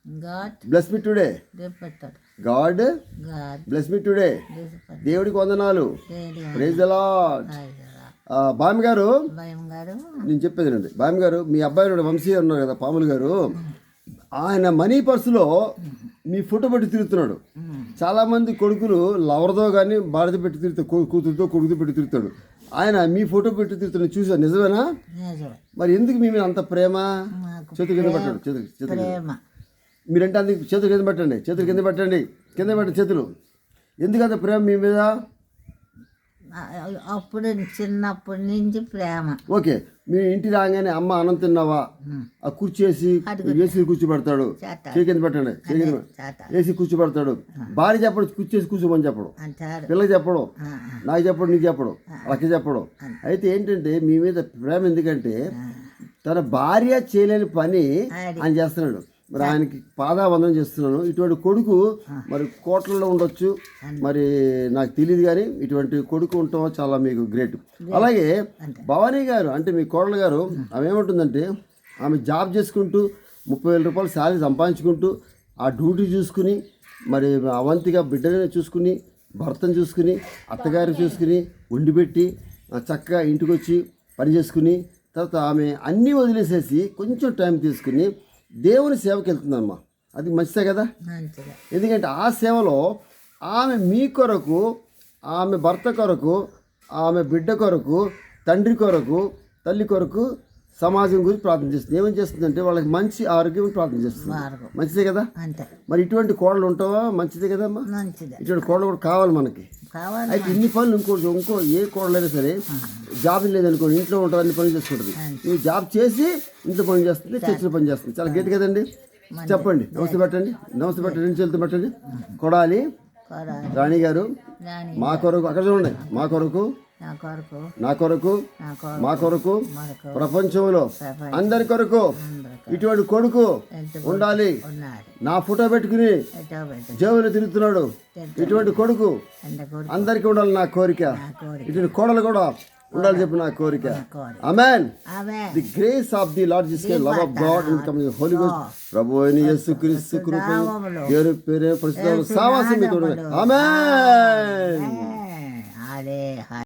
God bless me today. repeated. God God bless me today. repeated. దేవుడికి వందనాలు. Lady praise the Lord. Hallelujah. బామి గారు, భయం గారు నేను చెప్పేది అండి. బామి గారు, మీ అబ్బాయి వంశీ ఉన్నారు కదా పాములు గారు, ఆయన మనీ పర్సులో మీ ఫోటో పెట్టి తిరుగుతున్నాడు. చాలామంది కొడుకులు లవర్తో కానీ భార్యతో పెట్టి తిరుగుతాడు, కూతురుతో కొడుకుతో పెట్టి తిరుగుతాడు. ఆయన మీ ఫోటో పెట్టి తిరుగుతున్నాడు, చూసాను. నిజమేనా? నిజమే. మరి ఎందుకు మీ మీద అంత ప్రేమ? మాకు చేతులు కింద పెట్టండి, చేతులు ప్రేమ. మీరంటే అందుకు చేతులు కింద పెట్టండి, చేతులు కింద పెట్టండి, కింద పెట్టండి చేతులు. ఎందుకంత ప్రేమ మీ మీద? అప్పుడు చిన్నప్పటి నుంచి ప్రేమ. ఓకే, మీ ఇంటి రాగానే అమ్మ అన్నం తిన్నావా, ఆ కూర్చేసి ఏసీ కూర్చోబెడతాడు, చేయి కింద పెట్టండి, చేయి కింద ఏసీ కూర్చోబెడతాడు. భార్య చెప్పడు, కూర్చేసి కూర్చోమని చెప్పడం, అంటారు. పిల్లకి చెప్పడం, నాకు చెప్పడం, నీకు చెప్పడం, అక్కకి చెప్పడం. అయితే ఏంటంటే మీ మీద ప్రేమ ఎందుకంటే తన భార్య చేయలేని పని ఆయన చేస్తున్నాడు. మరి ఆయనకి పాదావందనం చేస్తున్నాను. ఇటువంటి కొడుకు మరి కోట్లలో ఉండొచ్చు, మరి నాకు తెలియదు, కానీ ఇటువంటి కొడుకు ఉండటం చాలా మీకు గ్రేట్. అలాగే భవానీ గారు అంటే మీ కోడలు గారు, ఆమె ఏమంటుందంటే ఆమె జాబ్ చేసుకుంటూ 30,000 రూపాయలు శాలరీ సంపాదించుకుంటూ ఆ డ్యూటీ చూసుకుని, మరి అవంతిగా బిడ్డని చూసుకుని, భర్తను చూసుకుని, అత్తగారిని చూసుకుని, వండిపెట్టి చక్కగా ఇంటికి వచ్చి పని చేసుకుని, తర్వాత ఆమె అన్నీ వదిలేసేసి కొంచెం టైం తీసుకుని దేవుని సేవకి వెళ్తుందమ్మా. అది మంచిదే కదా? ఎందుకంటే ఆ సేవలో ఆమె మీ కొరకు, ఆమె భర్త కొరకు, ఆమె బిడ్డ కొరకు, తండ్రి కొరకు, తల్లి కొరకు, సమాజం గురించి ప్రార్థన చేస్తుంది. ఏమేమి చేస్తుందంటే వాళ్ళకి మంచి ఆరోగ్యం ప్రార్థన చేస్తుంది. మంచిదే కదా? మరి ఇటువంటి కోడలు ఉంటావా? మంచిదే కదమ్మా. ఇటువంటి కోడలు కూడా కావాలి మనకి. అయితే ఇన్ని పనులు ఇంకో ఏ కోడలైనా సరే జాబ్ లేదనుకోండి, ఇంట్లో ఉంటారు, అన్ని పనులు చేసుకుంటుంది. ఈ జాబ్ చేసి ఇంట్లో పని చేస్తుంది, చర్చిలో పని చేస్తుంది. చాలా గట్టి కదండి. చెప్పండి, నమస్తే పెట్టండి, నమస్తే పెట్టండి, రెండు చేతులు పెట్టండి. కొడాలి రాణి గారు, మా కొరకు, అక్కడ చూడండి, మా కొరకు, నా కొరకు, మా కొరకు, ప్రపంచంలో అందరి కొరకు ఇటువంటి కొడుకు ఉండాలి. నా ఫోటో పెట్టుకుని జేబులో తిరుగుతున్నాడు. ఇటువంటి కొడుకు అందరికీ ఉండాలి నా కోరిక. ఇటువంటి కోడలు కూడా ఉండాలి చెప్పి నా కోరిక. Amen. The grace of the lord Jesus, love of God and coming holy ghost, ప్రభు అయిన యేసుక్రీస్తు కృప, దేవుని పేరు పరిశుద్ధ సావాసం మీతో ఉండాలి. ఆమేన్.